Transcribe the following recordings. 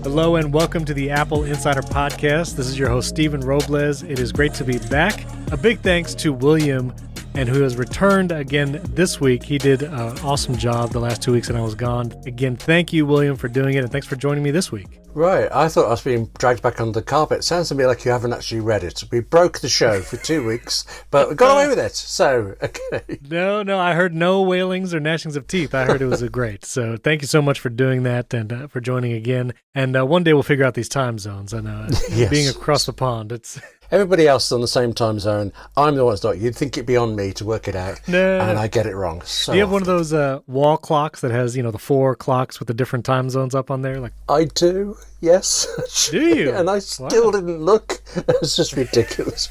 Hello and welcome to the Apple Insider Podcast. This is your host, Stephen Robles. It is great to be back. A big thanks to William, and who has returned again this week. He did an awesome job the last 2 weeks and I was gone. Again, thank you, William, for doing it, and thanks for joining me this week. Right, I thought I was being dragged back under the carpet. Sounds to me like you haven't actually read it. We broke the show for 2 weeks, but we got away with it, so, okay. No, I heard no wailings or gnashings of teeth. I heard it was great. So thank you so much for doing that and for joining again. And one day we'll figure out these time zones. I know, Yes. Being across the pond, it's... Everybody else is on the same time zone. I'm the one that's not. You'd think it'd be on me to work it out, and I get it wrong. So do you have one of those wall clocks that has, the 4 clocks with the different time zones up on there? Like, I do, yes. Do you? And I still didn't look. It's just ridiculous.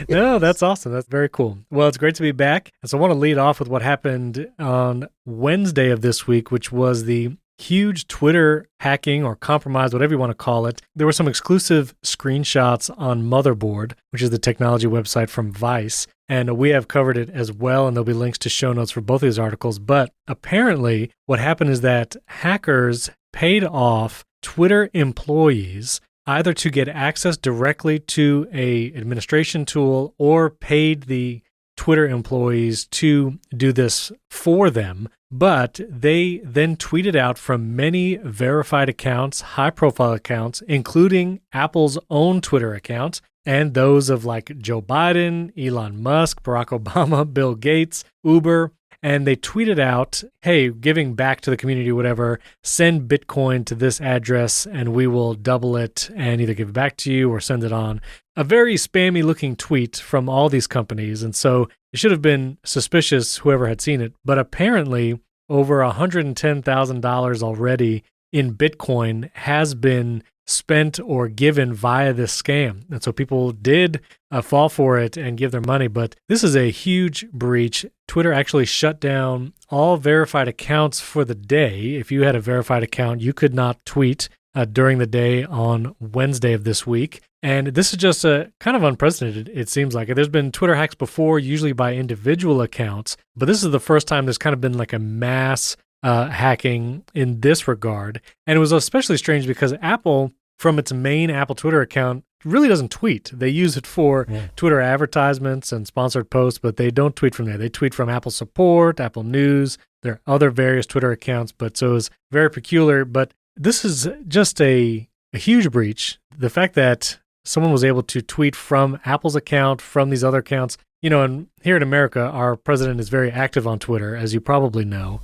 No, that's awesome. That's very cool. Well, it's great to be back. And so I want to lead off with what happened on Wednesday of this week, which was the huge Twitter hacking or compromise, whatever you want to call it. There were some exclusive screenshots on Motherboard, which is the technology website from Vice. And we have covered it as well, and there'll be links to show notes for both of these articles. But apparently what happened is that hackers paid off Twitter employees either to get access directly to a administration tool or paid the Twitter employees to do this for them. But they then tweeted out from many verified accounts, high-profile accounts, including Apple's own Twitter account and those of like Joe Biden, Elon Musk, Barack Obama, Bill Gates, Uber. And they tweeted out, hey, giving back to the community, whatever, send Bitcoin to this address and we will double it and either give it back to you or send it on. A very spammy looking tweet from all these companies. And so it should have been suspicious, whoever had seen it. But apparently over $110,000 already in Bitcoin has been spent or given via this scam. And so people did fall for it and give their money. But this is a huge breach. Twitter actually shut down all verified accounts for the day. If you had a verified account, you could not tweet during the day on Wednesday of this week. And this is just kind of unprecedented, it seems like. There's been Twitter hacks before, usually by individual accounts, but this is the first time there's kind of been like a mass hacking in this regard. And it was especially strange because Apple, from its main Apple Twitter account, really doesn't tweet. They use it for Twitter advertisements and sponsored posts, but they don't tweet from there. They tweet from Apple Support, Apple News, their other various Twitter accounts, but so it was very peculiar. But this is just a huge breach. The fact that someone was able to tweet from Apple's account, from these other accounts, and here in America, our president is very active on Twitter, as you probably know.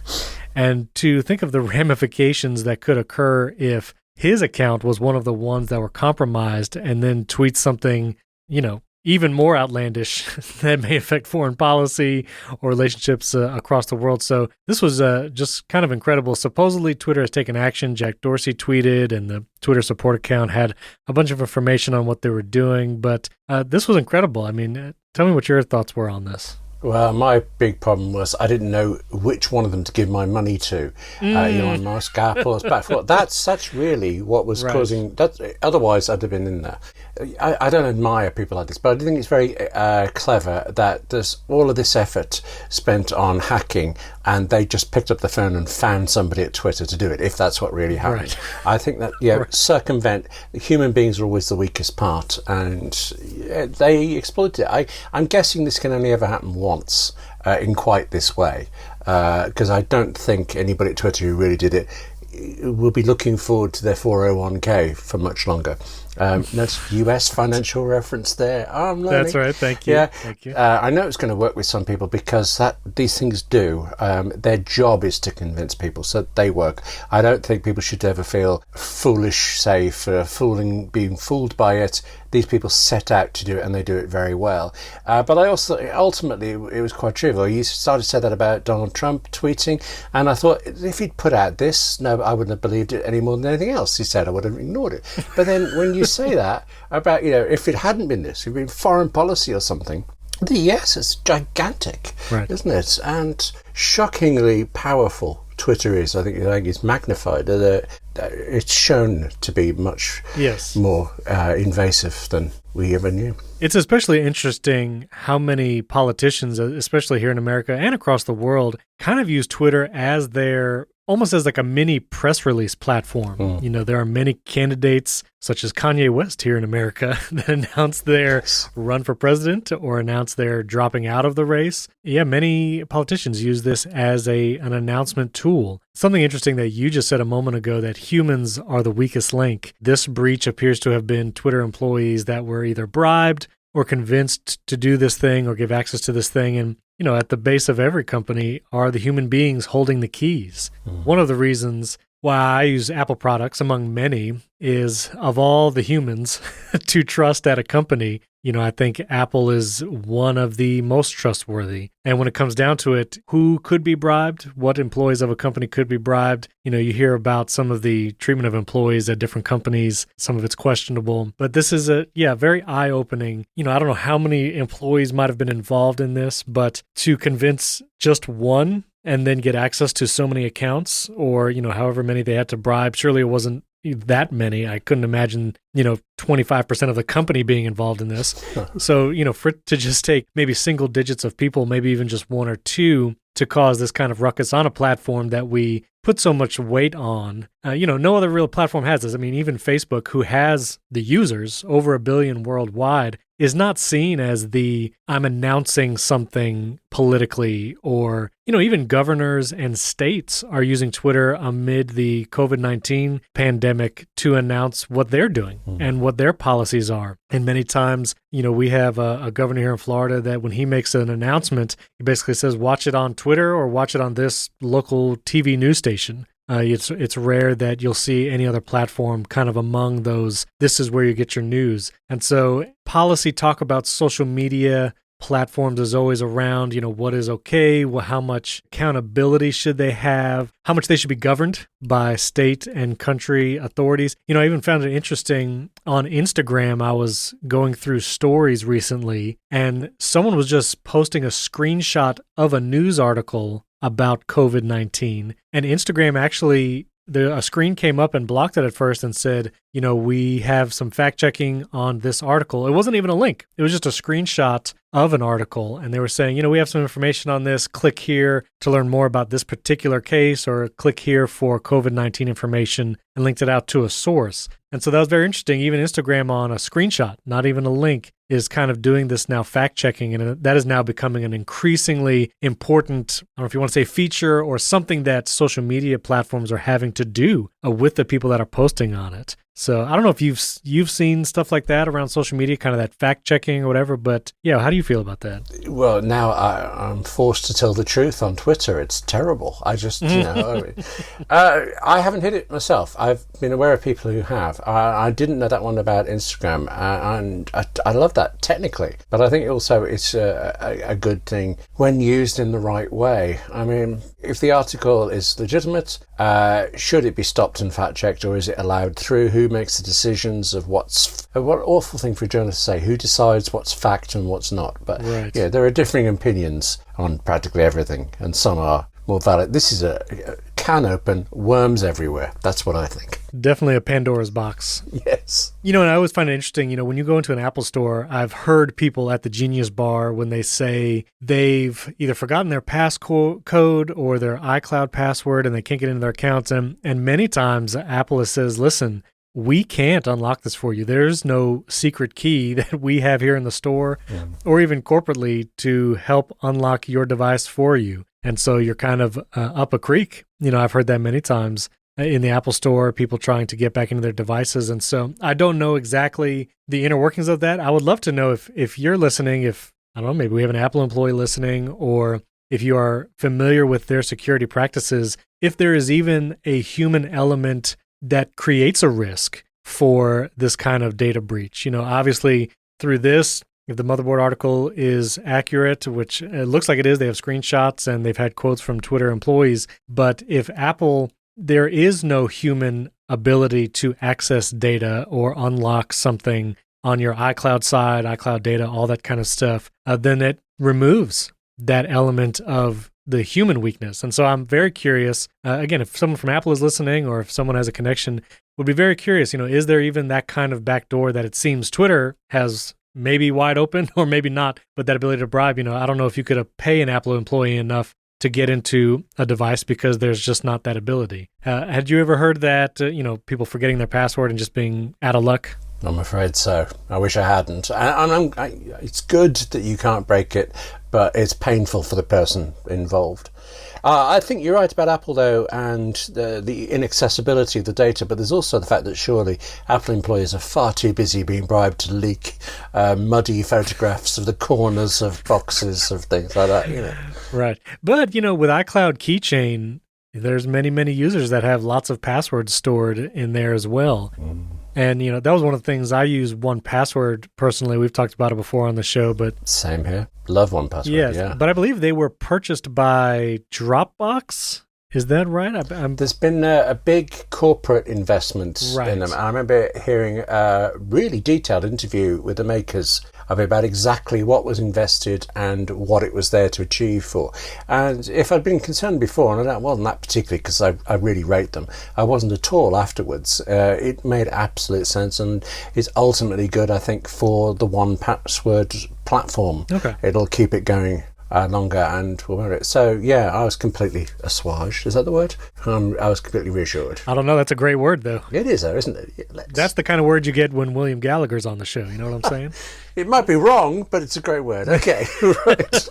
And to think of the ramifications that could occur if his account was one of the ones that were compromised and then tweets something, even more outlandish that may affect foreign policy or relationships across the world. So this was just kind of incredible. Supposedly, Twitter has taken action. Jack Dorsey tweeted, and the Twitter support account had a bunch of information on what they were doing. But this was incredible. I mean, tell me what your thoughts were on this. Well, my big problem was I didn't know which one of them to give my money to. Elon Musk, Apple, that's really what was causing that. Otherwise, I'd have been in there. I don't admire people like this, but I do think it's very clever that there's all of this effort spent on hacking, and they just picked up the phone and found somebody at Twitter to do it, if that's what really happened. Right. I think that, circumvent, human beings are always the weakest part, and they exploited it. I'm guessing this can only ever happen once in quite this way, because I don't think anybody at Twitter who really did it will be looking forward to their 401k for much longer. That's US financial reference there. I'm learning. That's right. Thank you. Yeah. Thank you. I know it's going to work with some people because these things do. Their job is to convince people, so they work. I don't think people should ever feel foolish, say, for being fooled by it. These people set out to do it, and they do it very well. But I also, ultimately, it was quite trivial. You started to say that about Donald Trump tweeting, and I thought, if he'd put out this, no, I wouldn't have believed it any more than anything else he said. I would have ignored it. But then when you say that about, if it hadn't been this, if it had been foreign policy or something, yes, it's gigantic, isn't it? And shockingly powerful Twitter is. I think it's magnified. It's shown to be much more invasive than we ever knew. It's especially interesting how many politicians, especially here in America and across the world, kind of use Twitter as their almost as like a mini press release platform. There are many candidates, such as Kanye West here in America, that announce their run for president or announce they're dropping out of the race. Yeah, many politicians use this as an announcement tool. Something interesting that you just said a moment ago, that humans are the weakest link. This breach appears to have been Twitter employees that were either bribed or convinced to do this thing or give access to this thing. And at the base of every company are the human beings holding the keys. One of the reasons why I use Apple products, among many, is of all the humans to trust at a company, I think Apple is one of the most trustworthy. And when it comes down to it, who could be bribed? What employees of a company could be bribed? You hear about some of the treatment of employees at different companies. Some of it's questionable. But this is very eye-opening. I don't know how many employees might have been involved in this, but to convince just one and then get access to so many accounts, or, however many they had to bribe, surely it wasn't that many. I couldn't imagine, 25% of the company being involved in this. So, for it to just take maybe single digits of people, maybe even just one or two, to cause this kind of ruckus on a platform that we put so much weight on. No other real platform has this. I mean, even Facebook, who has the users, over 1 billion worldwide, is not seen as I'm announcing something politically, or, even governors and states are using Twitter amid the COVID-19 pandemic to announce what they're doing and what their policies are. And many times, we have a governor here in Florida that when he makes an announcement, he basically says, watch it on Twitter or watch it on this local TV news station. It's rare that you'll see any other platform kind of among those. This is where you get your news. And so policy talk about social media platforms is always around, what is okay, how much accountability should they have, how much they should be governed by state and country authorities. I even found it interesting on Instagram. I was going through stories recently, and someone was just posting a screenshot of a news article about COVID-19, and Instagram actually, a screen came up and blocked it at first and said, we have some fact checking on this article. It wasn't even a link. It was just a screenshot of an article. And they were saying, we have some information on this. Click here to learn more about this particular case, or click here for COVID-19 information, and linked it out to a source. And so that was very interesting. Even Instagram, on a screenshot, not even a link, is kind of doing this now, fact checking. And that is now becoming an increasingly important, I don't know if you want to say feature, or something that social media platforms are having to do with the people that are posting on it. So I don't know if you've seen stuff like that around social media, kind of that fact checking or whatever, but yeah, how do you feel about that? Well, now I'm forced to tell the truth on Twitter. It's terrible. I just, I haven't hit it myself. I've been aware of people who have. I didn't know that one about Instagram, and I love that technically, but I think also it's a good thing when used in the right way. I mean, if the article is legitimate, should it be stopped and fact checked, or is it allowed through? Who makes the decisions of what awful thing for a journalist to say, who decides what's fact and what's not? But right. Yeah, there are differing opinions on practically everything, and some are more valid. This is a can open, worms everywhere. That's what I think. Definitely a Pandora's box. Yes. And I always find it interesting, when you go into an Apple store, I've heard people at the Genius Bar, when they say they've either forgotten their passcode or their iCloud password and they can't get into their accounts. And many times Apple says, listen, we can't unlock this for you. There's no secret key that we have here in the store or even corporately to help unlock your device for you. And so you're kind of up a creek. I've heard that many times in the Apple Store, people trying to get back into their devices. And so I don't know exactly the inner workings of that. I would love to know if you're listening, if, I don't know, maybe we have an Apple employee listening, or if you are familiar with their security practices, if there is even a human element that creates a risk for this kind of data breach. Obviously through this, if the motherboard article is accurate, which it looks like it is, they have screenshots and they've had quotes from Twitter employees. But if Apple, there is no human ability to access data or unlock something on your iCloud side, iCloud data, all that kind of stuff, then it removes that element of the human weakness. And so I'm very curious, again, if someone from Apple is listening, or if someone has a connection, would be very curious, is there even that kind of backdoor that it seems Twitter has maybe wide open or maybe not, but that ability to bribe, I don't know if you could pay an Apple employee enough to get into a device because there's just not that ability. Had you ever heard that, people forgetting their password and just being out of luck? I'm afraid so. I wish I hadn't. It's good that you can't break it, but it's painful for the person involved. I think you're right about Apple, though, and the inaccessibility of the data, but there's also the fact that surely Apple employees are far too busy being bribed to leak muddy photographs of the corners of boxes of things like that, Right. But, with iCloud Keychain, there's many, many users that have lots of passwords stored in there as well. And, that was one of the things I use 1Password personally. We've talked about it before on the show, but... Same here. Love 1Password, yes, yeah. But I believe they were purchased by Dropbox. Is that right? There's been a big corporate investment in them. I remember hearing a really detailed interview with the makers of about exactly what was invested and what it was there to achieve for. And if I'd been concerned before, and I wasn't that particularly because I really rate them, I wasn't at all afterwards. It made absolute sense and is ultimately good, I think, for the 1Password platform. Okay. It'll keep it going longer and we'll wear it. So, yeah, I was completely assuaged. Is that the word? I was completely reassured. I don't know. That's a great word, though. It is, though, isn't it? That's the kind of word you get when William Gallagher's on the show. You know what I'm saying? It might be wrong, but it's a great word. Okay, right.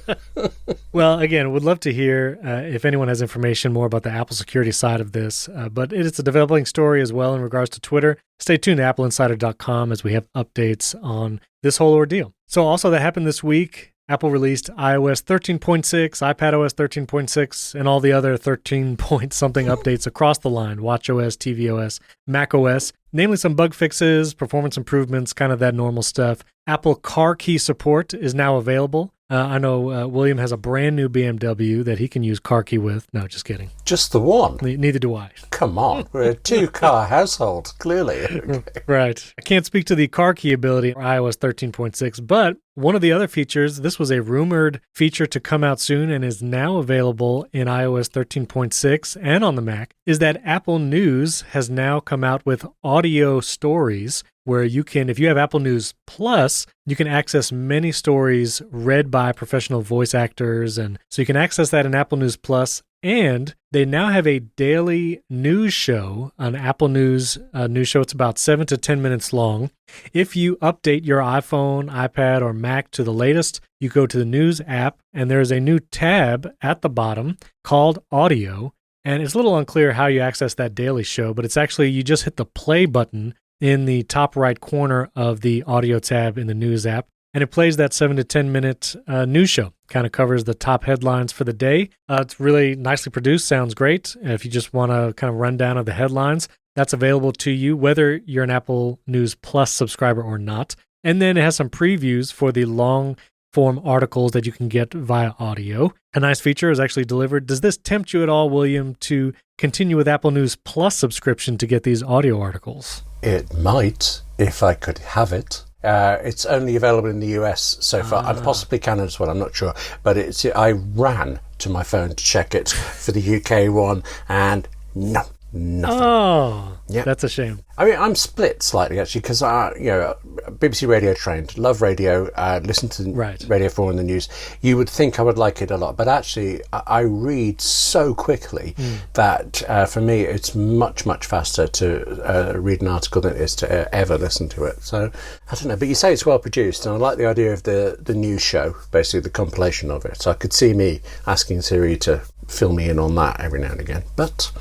Well, again, would love to hear if anyone has information more about the Apple security side of this. But it's a developing story as well in regards to Twitter. Stay tuned to AppleInsider.com as we have updates on this whole ordeal. So also that happened this week. Apple released iOS 13.6, iPadOS 13.6, and all the other 13-point-something updates across the line, watchOS, tvOS, macOS, namely some bug fixes, performance improvements, kind of that normal stuff. Apple Car Key support is now available. I know William has a brand new BMW that he can use Car Key with. No, just kidding. Just the one? Neither do I. Come on, we're a two-car household, clearly. Okay. Right. I can't speak to the Car Key ability in iOS 13.6, but one of the other features, this was a rumored feature to come out soon and is now available in iOS 13.6 and on the Mac, is that Apple News has now come out with audio stories where you can, if you have Apple News Plus, you can access many stories read by professional voice actors. And so you can access that in Apple News Plus. And they now have a daily news show, an Apple News news show. It's about 7 to 10 minutes long. If you update your iPhone, iPad, or Mac to the latest, you go to the News app, and there's a new tab at the bottom called Audio. And it's a little unclear how you access that daily show, but it's actually, you just hit the play button in the top right corner of the audio tab in the News app, and it plays that 7 to 10 minute news show. Kind of covers the top headlines for the day. It's really nicely produced, sounds great. If you just want a kind of rundown of the headlines, that's available to you, whether you're an Apple News Plus subscriber or not. And then it has some previews for the long form articles that you can get via audio. A nice feature is actually delivered. Does this tempt you at all, William, to continue with Apple News Plus subscription to get these audio articles? It might, if I could have it. It's only available in the US so far, and possibly Canada as well, I'm not sure. But I ran to my phone to check it for the UK one, and nothing. Oh, yeah. That's a shame. I mean, I'm split slightly, actually, because BBC Radio trained, love radio, listen to Radio 4 in the news. You would think I would like it a lot, but actually I read so quickly that for me it's much, much faster to read an article than it is to ever listen to it. So, I don't know, but you say it's well produced, and I like the idea of the news show, basically the compilation of it. So I could see me asking Siri to fill me in on that every now and again, but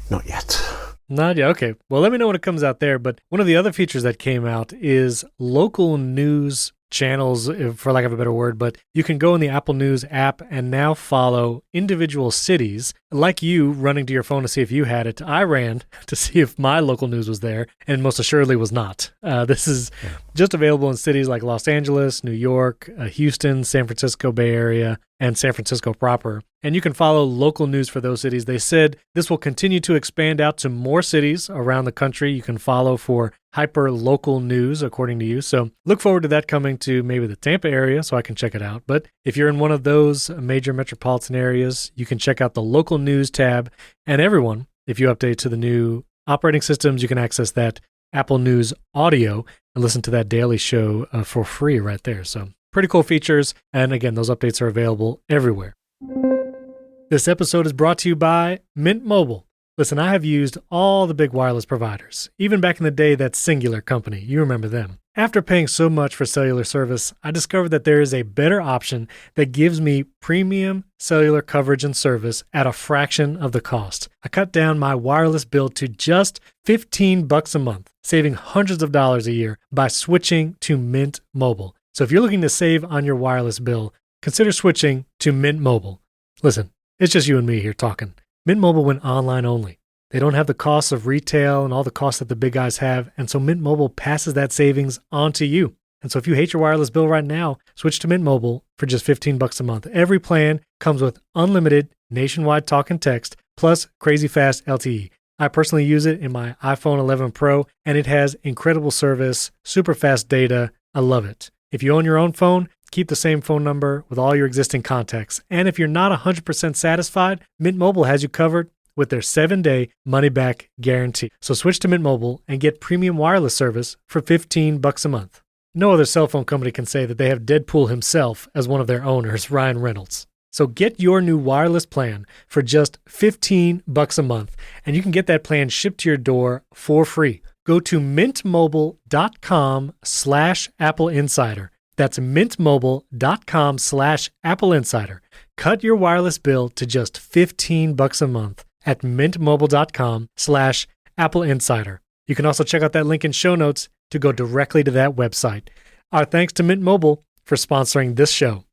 not yet. Not yet. Okay. Well, let me know when it comes out there. But one of the other features that came out is local news channels, for lack of a better word, but you can go in the Apple News app and now follow individual cities. Like you running to your phone to see if you had it, I ran to see if my local news was there, and most assuredly was not. This is just available in cities like Los Angeles, New York, Houston, San Francisco Bay Area, and San Francisco proper. And you can follow local news for those cities. They said this will continue to expand out to more cities around the country. You can follow for hyper local news, according to you. So look forward to that coming to maybe the Tampa area so I can check it out. But if you're in one of those major metropolitan areas, you can check out the local news tab. And everyone, if you update to the new operating systems, you can access that Apple News audio and listen to that daily show for free right there. So pretty cool features. And again, those updates are available everywhere. This episode is brought to you by Mint Mobile. Listen, I have used all the big wireless providers, even back in the day that Singular company. You remember them. After paying so much for cellular service, I discovered that there is a better option that gives me premium cellular coverage and service at a fraction of the cost. I cut down my wireless bill to just $15 a month, saving hundreds of dollars a year by switching to Mint Mobile. So if you're looking to save on your wireless bill, consider switching to Mint Mobile. Listen, it's just you and me here talking. Mint Mobile went online only. They don't have the costs of retail and all the costs that the big guys have, and so Mint Mobile passes that savings on to you. And so if you hate your wireless bill right now, switch to Mint Mobile for just $15 a month. Every plan comes with unlimited nationwide talk and text, plus crazy fast LTE. I personally use it in my iPhone 11 Pro, and it has incredible service, super fast data. I love it. If you own your own phone, keep the same phone number with all your existing contacts. And if you're not 100% satisfied, Mint Mobile has you covered with their 7-day money-back guarantee. So switch to Mint Mobile and get premium wireless service for $15 a month. No other cell phone company can say that they have Deadpool himself as one of their owners, Ryan Reynolds. So get your new wireless plan for just $15 a month, and you can get that plan shipped to your door for free. Go to mintmobile.com/AppleInsider. That's mintmobile.com/AppleInsider. Cut your wireless bill to just $15 a month at mintmobile.com/AppleInsider. You can also check out that link in show notes to go directly to that website. Our thanks to Mint Mobile for sponsoring this show.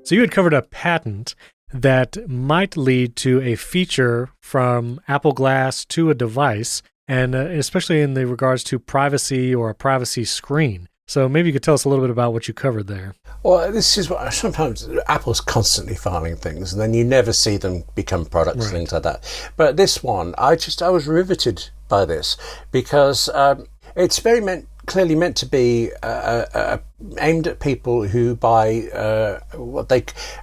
So you had covered a patent that might lead to a feature from Apple Glass to a device, and especially in the regards to privacy or a privacy screen. So maybe you could tell us a little bit about what you covered there. Well, this is what sometimes Apple's constantly filing things, and then you never see them become products, Right. things like that. But this one, I was riveted by this because it's clearly meant to be aimed at people who buy what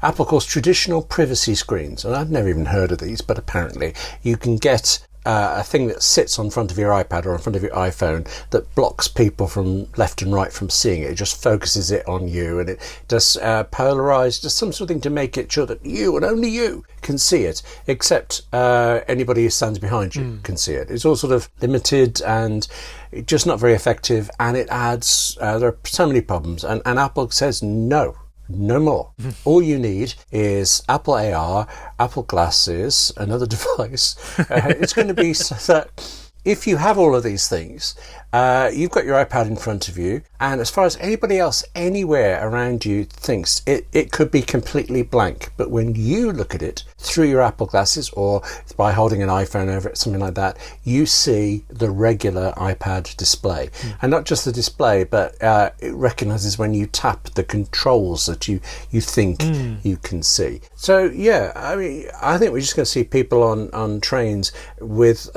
Apple calls traditional privacy screens, and I've never even heard of these, but apparently you can get a thing that sits on front of your iPad or in front of your iPhone that blocks people from left and right from seeing it. It just focuses it on you, and it does polarize, just some sort of thing to make it sure that you and only you can see it, except anybody who stands behind you can see it. It's all sort of limited and just not very effective, and it adds, there are so many problems, and Apple says no more. All you need is Apple AR, Apple Glasses, another device. It's going to be so that if you have all of these things, you've got your iPad in front of you, and as far as anybody else anywhere around you thinks, it could be completely blank. But when you look at it through your Apple Glasses or by holding an iPhone over it, something like that, you see the regular iPad display. And not just the display, but it recognizes when you tap the controls that you think you can see. So, yeah, I mean, I think we're just going to see people on trains with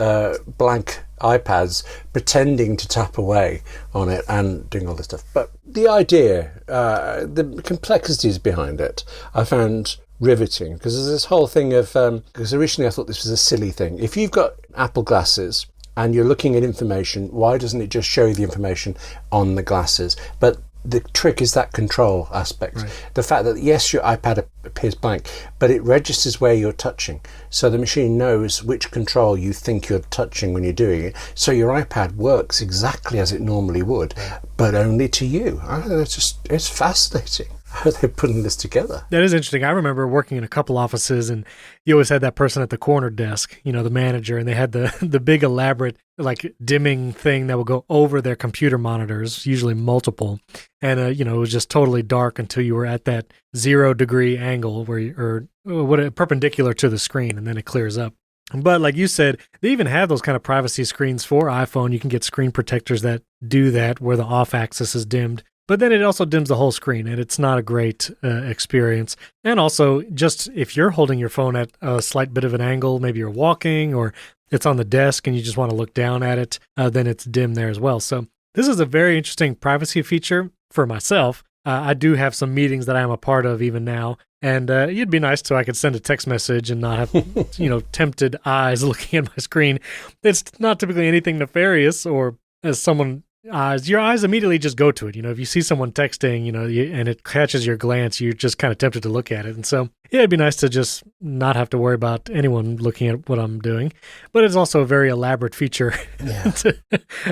blank iPads pretending to tap away on it and doing all this stuff. But the idea, the complexities behind it, I found riveting, because there's this whole thing of, because originally I thought this was a silly thing. If you've got Apple Glasses and you're looking at information, why doesn't it just show you the information on the glasses? But the trick is that control aspect. Right. The fact that, yes, your iPad appears blank, but it registers where you're touching. So the machine knows which control you think you're touching when you're doing it. So your iPad works exactly as it normally would, but only to you. I don't know, it's fascinating how they're putting this together. That is interesting. I remember working in a couple offices, and you always had that person at the corner desk, you know, the manager, and they had the big elaborate like dimming thing that would go over their computer monitors, usually multiple. And, you know, it was just totally dark until you were at that 0-degree angle perpendicular to the screen, and then it clears up. But like you said, they even have those kind of privacy screens for iPhone. You can get screen protectors that do that where the off axis is dimmed. But then it also dims the whole screen, and it's not a great experience. And also, just if you're holding your phone at a slight bit of an angle, maybe you're walking or it's on the desk and you just want to look down at it, then it's dim there as well. So this is a very interesting privacy feature for myself. I do have some meetings that I'm a part of even now, and it'd be nice so I could send a text message and not have, tempted eyes looking at my screen. It's not typically anything nefarious, or as someone your eyes immediately just go to it. If you see someone texting, and it catches your glance, you're just kind of tempted to look at it. And so, yeah, it'd be nice to just not have to worry about anyone looking at what I'm doing. But it's also a very elaborate feature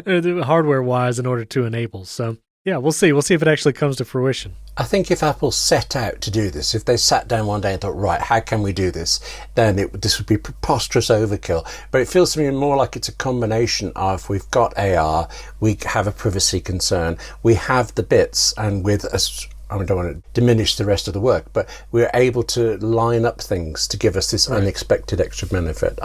hardware-wise in order to enable. So, yeah, we'll see. We'll see if it actually comes to fruition. I think if Apple set out to do this, if they sat down one day and thought, right, how can we do this? Then this would be preposterous overkill. But it feels to me more like it's a combination of we've got AR, we have a privacy concern, we have the bits, and with I don't want to diminish the rest of the work, but we're able to line up things to give us this unexpected extra benefit.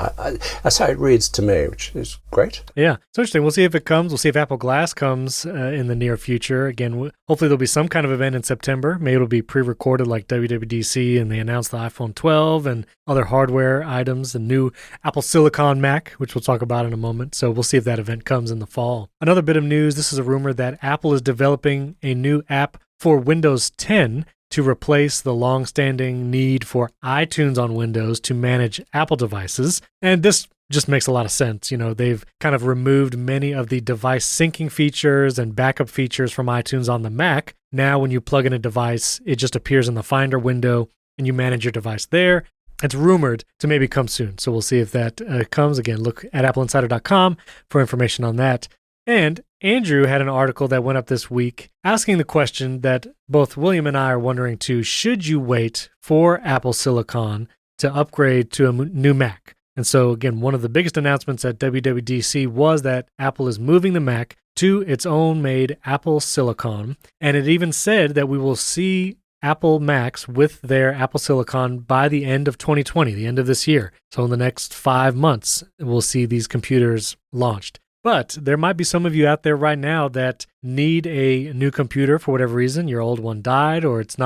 That's how it reads to me, which is great. Yeah, it's interesting. We'll see if it comes. We'll see if Apple Glass comes in the near future. Again, hopefully there'll be some kind of event in September. Maybe it'll be pre-recorded like WWDC, and they announce the iPhone 12 and other hardware items, the new Apple Silicon Mac, which we'll talk about in a moment. So we'll see if that event comes in the fall. Another bit of news, this is a rumor that Apple is developing a new app for Windows 10 to replace the long-standing need for iTunes on Windows to manage Apple devices. And this just makes a lot of sense. They've kind of removed many of the device syncing features and backup features from iTunes on the Mac. Now, when you plug in a device, it just appears in the Finder window and you manage your device there. It's rumored to maybe come soon. So we'll see if that comes. Again, look at appleinsider.com for information on that. And Andrew had an article that went up this week asking the question that both William and I are wondering too: should you wait for Apple Silicon to upgrade to a new Mac? And so, again, one of the biggest announcements at WWDC was that Apple is moving the Mac to its own made Apple Silicon. And it even said that we will see Apple Macs with their Apple Silicon by the end of 2020, the end of this year. So in the next 5 months, we'll see these computers launched. But there might be some of you out there right now that need a new computer for whatever reason. Your old one died, or it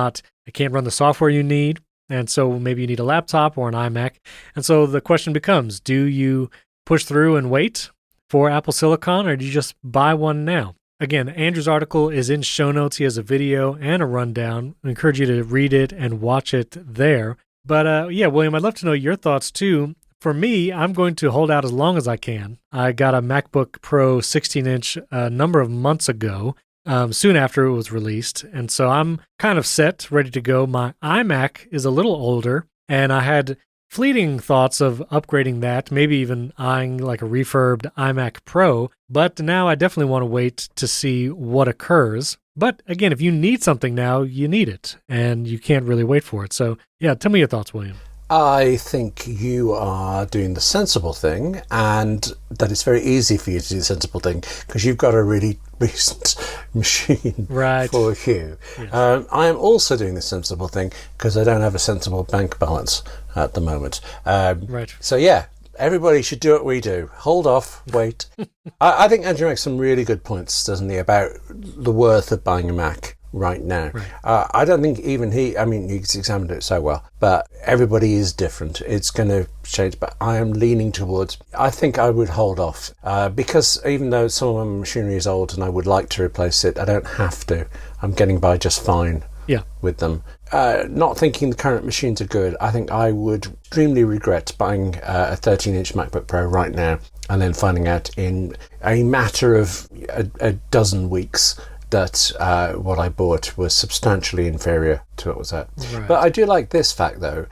can't run the software you need. And so maybe you need a laptop or an iMac. And so the question becomes, do you push through and wait for Apple Silicon, or do you just buy one now? Again, Andrew's article is in show notes. He has a video and a rundown. I encourage you to read it and watch it there. But yeah, William, I'd love to know your thoughts too. For me, I'm going to hold out as long as I can. I got a MacBook Pro 16-inch a number of months ago, soon after it was released. And so I'm kind of set, ready to go. My iMac is a little older, and I had fleeting thoughts of upgrading that, maybe even eyeing like a refurbed iMac Pro. But now I definitely want to wait to see what occurs. But again, if you need something now, you need it, and you can't really wait for it. So yeah, tell me your thoughts, William. I think you are doing the sensible thing, and that it's very easy for you to do the sensible thing because you've got a really recent machine for you. Yes. I am also doing the sensible thing because I don't have a sensible bank balance at the moment. So yeah, everybody should do what we do. Hold off, wait. I think Andrew makes some really good points, doesn't he, about the worth of buying a Mac right now. I don't think even he's examined it so well, but everybody is different. It's going to change, but I am leaning towards, I think I would hold off because even though some of my machinery is old and I would like to replace it, I don't have to. I'm getting by just fine with them. Not thinking the current machines are good, I think I would extremely regret buying a 13-inch MacBook Pro right now and then finding out in a matter of a dozen weeks that what I bought was substantially inferior to what was at. But I do like this fact, though.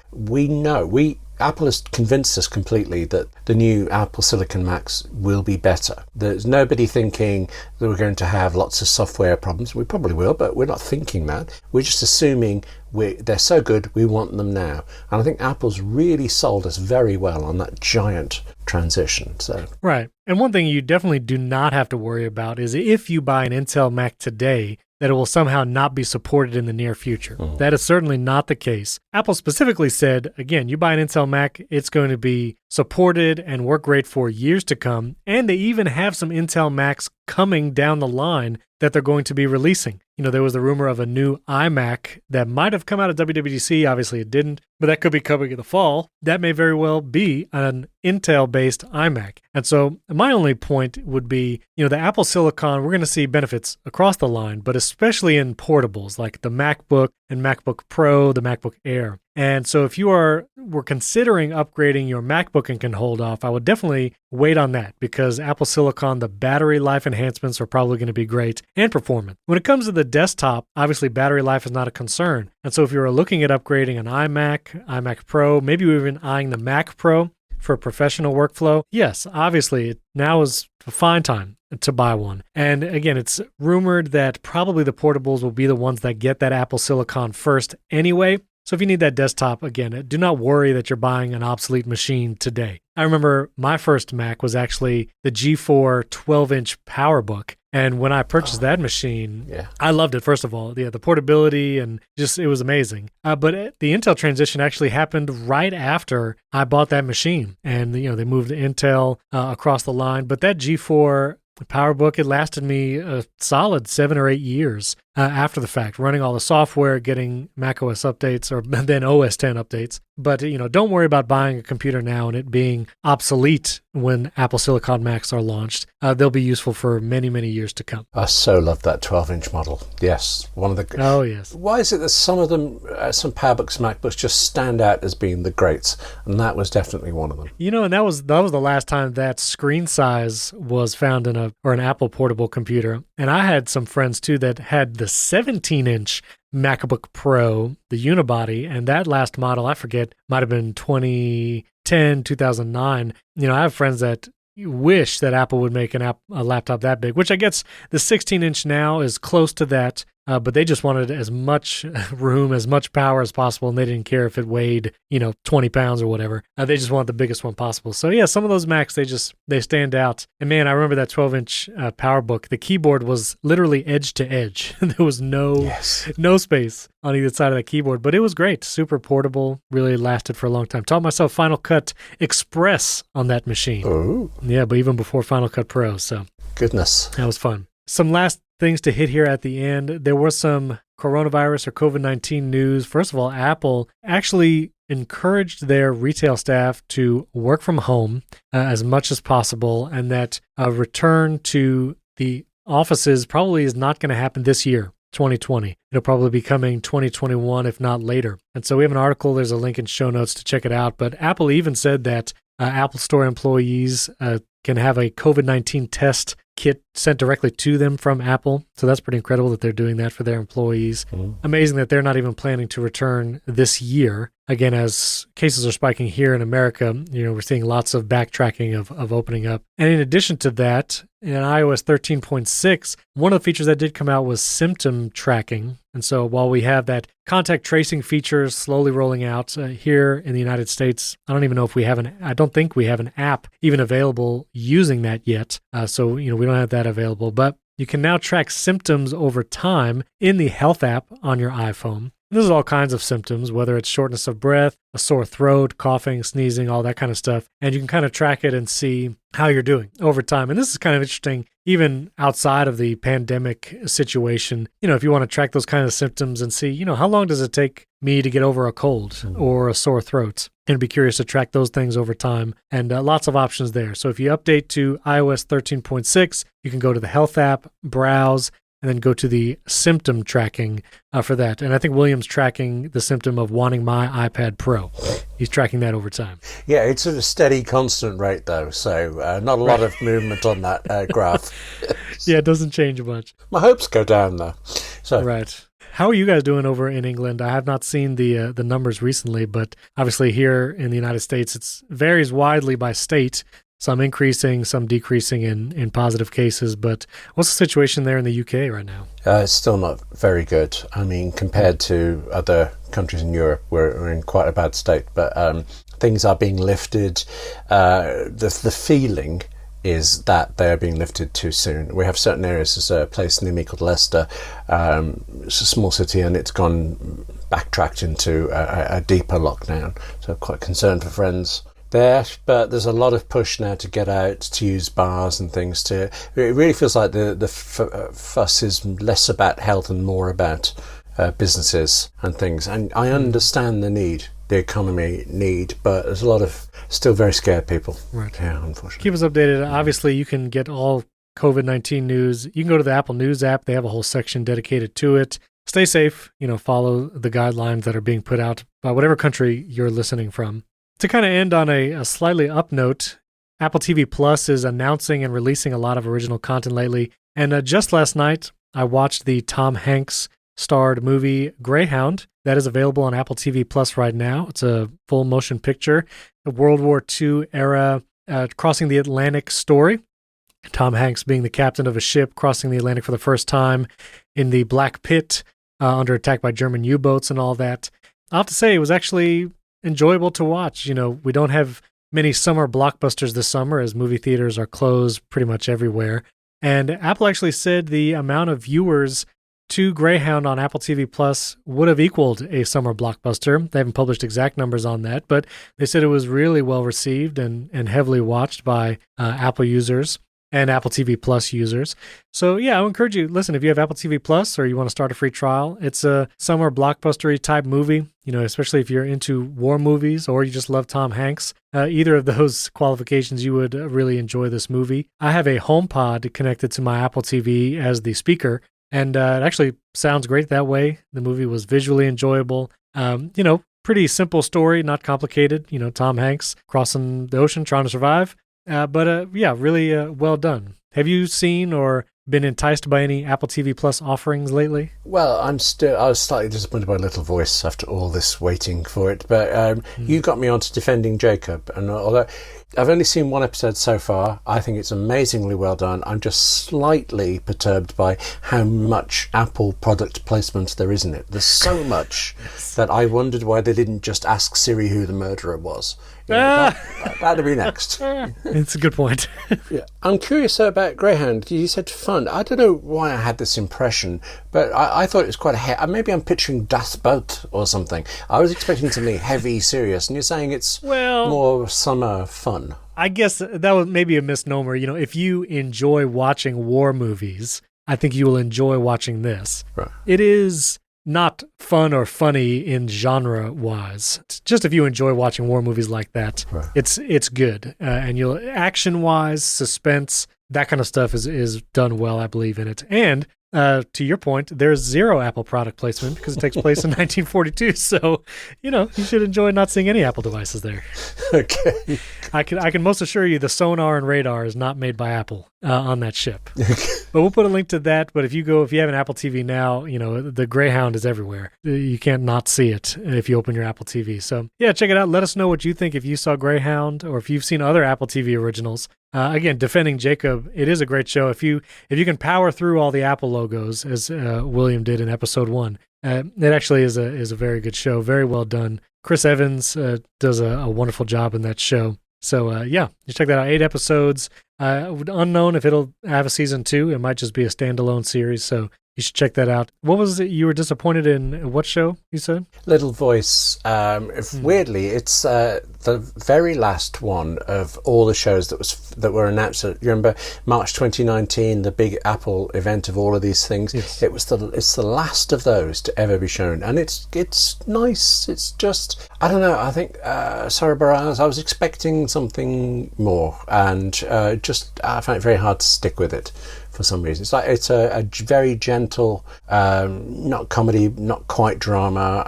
Apple has convinced us completely that the new Apple Silicon Macs will be better. There's nobody thinking that we're going to have lots of software problems. We probably will, but we're not thinking that. We're just assuming they're so good, we want them now. And I think Apple's really sold us very well on that giant transition. Right. And one thing you definitely do not have to worry about is if you buy an Intel Mac today, that it will somehow not be supported in the near future. That is certainly not the case. Apple specifically said, again, you buy an Intel Mac, it's going to be supported and work great for years to come. And they even have some Intel Macs coming down the line that they're going to be releasing. There was the rumor of a new iMac that might have come out of WWDC. Obviously, it didn't, but that could be coming in the fall. That may very well be an Intel-based iMac. And so my only point would be, the Apple Silicon, we're going to see benefits across the line, but especially in portables like the MacBook and MacBook Pro, the MacBook Air. And so if you were considering upgrading your MacBook and can hold off, I would definitely wait on that because Apple Silicon, the battery life enhancements are probably going to be great and performant. When it comes to the desktop, obviously battery life is not a concern. And so if you were looking at upgrading an iMac Pro, maybe you're even eyeing the Mac Pro for professional workflow, yes, obviously now is a fine time to buy one. And again, it's rumored that probably the portables will be the ones that get that Apple Silicon first anyway. So if you need that desktop, again, do not worry that you're buying an obsolete machine today. I remember my first Mac was actually the G4 12-inch PowerBook. And when I purchased that machine, I loved it, first of all. The portability and just, it was amazing. But the Intel transition actually happened right after I bought that machine. And, they moved to Intel across the line. But that G4 PowerBook, it lasted me a solid 7 or 8 years after the fact, running all the software, getting macOS updates or then OS 10 updates. But, don't worry about buying a computer now and it being obsolete when Apple Silicon Macs are launched. They'll be useful for many, many years to come. I so love that 12-inch model. Yes. One of the... Oh, yes. Why is it that some of them, some PowerBooks, MacBooks just stand out as being the greats? And that was definitely one of them. And that was the last time that screen size was found in an Apple portable computer. And I had some friends, too, that had the 17-inch MacBook Pro, the unibody, and that last model, I forget, might have been 2010, 2009. I have friends that wish that Apple would make a laptop that big, which I guess the 16-inch now is close to that. But they just wanted as much room, as much power as possible, and they didn't care if it weighed, 20 pounds or whatever. They just wanted the biggest one possible. So yeah, some of those Macs, they stand out. And man, I remember that 12-inch PowerBook. The keyboard was literally edge to edge. There was no space on either side of the keyboard, but it was great. Super portable, really lasted for a long time. Taught myself Final Cut Express on that machine. Oh. Yeah, but even before Final Cut Pro. So goodness, that was fun. Some last things to hit here at the end. There was some coronavirus or COVID-19 news. First of all, Apple actually encouraged their retail staff to work from home as much as possible, and that a return to the offices probably is not going to happen this year, 2020. It'll probably be coming 2021, if not later. And so we have an article. There's a link in show notes to check it out. But Apple even said that Apple Store employees can have a COVID-19 test kit sent directly to them from Apple. So that's pretty incredible that they're doing that for their employees. Amazing that they're not even planning to return this year. Again, as cases are spiking here in America, we're seeing lots of backtracking of opening up. And in addition to that, in iOS 13.6, one of the features that did come out was symptom tracking. And so while we have that contact tracing feature slowly rolling out here in the United States, I don't think we have an app even available using that yet. So, we don't have that available, but you can now track symptoms over time in the Health app on your iPhone. This is all kinds of symptoms, whether it's shortness of breath, a sore throat, coughing, sneezing, all that kind of stuff. And you can kind of track it and see how you're doing over time. And this is kind of interesting, even outside of the pandemic situation. If you want to track those kind of symptoms and see, how long does it take me to get over a cold or a sore throat? And be curious to track those things over time. And lots of options there. So if you update to iOS 13.6, you can go to the Health app, browse, and then go to the symptom tracking for that. And I think William's tracking the symptom of wanting my iPad Pro. He's tracking that over time. Yeah, it's at a steady, constant rate, though. So not a lot of movement on that graph. Yeah, it doesn't change much. My hopes go down, though. So right. How are you guys doing over in England? I have not seen the numbers recently, but obviously here in the United States, it varies widely by state. Some increasing, some decreasing in positive cases. But what's the situation there in the UK right now? It's still not very good. I mean, compared to other countries in Europe, we're in quite a bad state. But things are being lifted. The feeling is that they are being lifted too soon. We have certain areas. There's a place near me called Leicester. It's a small city, and it's backtracked into a deeper lockdown. So I'm quite concerned for friends there, but there's a lot of push now to get out, to use bars and things. It really feels like the fuss is less about health and more about businesses and things. And I understand the economy need, but there's a lot of still very scared people. Right. Yeah, unfortunately. Keep us updated. Obviously, you can get all COVID-19 news. You can go to the Apple News app. They have a whole section dedicated to it. stay safe, follow the guidelines that are being put out by whatever country you're listening from. To kind of end on a slightly up note, Apple TV Plus is announcing and releasing a lot of original content lately. And just last night, I watched the Tom Hanks starred movie Greyhound. That is available on Apple TV Plus right now. It's a full motion picture, a World War II era crossing the Atlantic story. Tom Hanks being the captain of a ship crossing the Atlantic for the first time in the Black Pit under attack by German U-boats and all that. I'll have to say it was actually enjoyable to watch. We don't have many summer blockbusters this summer as movie theaters are closed pretty much everywhere. And Apple actually said the amount of viewers to Greyhound on Apple TV Plus would have equaled a summer blockbuster. They haven't published exact numbers on that, but they said it was really well received and heavily watched by Apple users and Apple TV Plus users. So yeah, I would encourage you, listen, if you have Apple TV Plus or you want to start a free trial, it's a summer blockbustery type movie, especially if you're into war movies or you just love Tom Hanks. Either of those qualifications, you would really enjoy this movie. I have a HomePod connected to my Apple TV as the speaker, and it actually sounds great that way. The movie was visually enjoyable. Pretty simple story, not complicated. Tom Hanks crossing the ocean, trying to survive. Really well done. Have you seen or been enticed by any Apple TV Plus offerings lately? Well, I was slightly disappointed by Little Voice after all this waiting for it, but you got me onto Defending Jacob, and although I've only seen one episode so far, I think it's amazingly well done. I'm just slightly perturbed by how much Apple product placement there is in it. There's so much that I wondered why they didn't just ask Siri who the murderer was. That'd be next. It's a good point. Yeah. I'm curious about Greyhound. You said fun. I don't know why I had this impression, but I thought it was quite maybe I'm picturing Das Boot or something. I was expecting something heavy, serious, and you're saying it's more summer fun. I guess that was maybe a misnomer. If you enjoy watching war movies, I think you will enjoy watching this. Right. It is not fun or funny in genre-wise. Just if you enjoy watching war movies like that, right. It's good. And action-wise, suspense, that kind of stuff is done well, I believe, in it. And to your point, there's zero Apple product placement because it takes place in 1942. So, you should enjoy not seeing any Apple devices there. Okay. I can most assure you the sonar and radar is not made by Apple on that ship. But we'll put a link to that. But if you have an Apple TV now, the Greyhound is everywhere. You can't not see it if you open your Apple TV. So yeah, check it out. Let us know what you think if you saw Greyhound or if you've seen other Apple TV originals. Again, Defending Jacob, it is a great show. If you can power through all the Apple logos as William did in episode 1, it actually is a very good show. Very well done. Chris Evans does a wonderful job in that show. So you check that out. 8 episodes. Unknown if it'll have a season 2. It might just be a standalone series. So you should check that out. What was it you were disappointed in? What show you said? Little Voice. Weirdly, it's the very last one of all the shows that were announced. You remember March 2019, the big Apple event of all of these things. Yes. It's the last of those to ever be shown, and it's nice. It's just, I don't know. I think Sarah Bareilles, I was expecting something more, and I find it very hard to stick with it. For some reason, it's a very gentle, not comedy, not quite drama.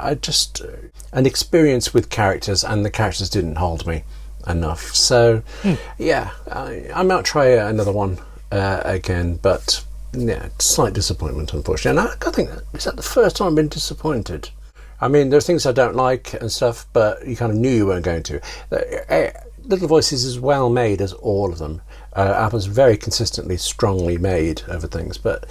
An experience with characters, and the characters didn't hold me enough. So, I might try another one again, but yeah, slight disappointment, unfortunately. And I think is that the first time I've been disappointed. I mean, there's things I don't like and stuff, but you kind of knew you weren't going to. Little Voice is as well made as all of them. Apple's very consistently, strongly made over things, but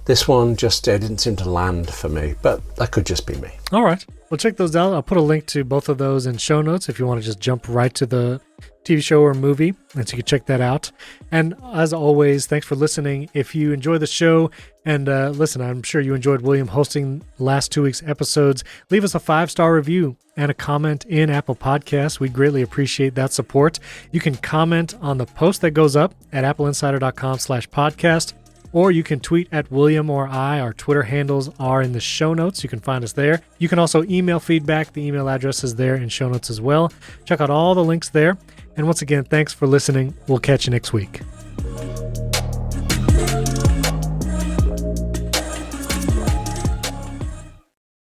this one just didn't seem to land for me, but that could just be me. All right. Well, check those out. I'll put a link to both of those in show notes if you want to just jump right to the TV show or movie, and so you can check that out. And as always, thanks for listening. If you enjoy the show, and listen, I'm sure you enjoyed William hosting last 2 weeks' episodes, leave us a 5-star review and a comment in Apple Podcasts. We greatly appreciate that support. You can comment on the post that goes up at appleinsider.com/podcast, or you can tweet at William or I. Our Twitter handles are in the show notes. You can find us there. You can also email feedback. The email address is there in show notes as well. Check out all the links there. And once again, thanks for listening. We'll catch you next week.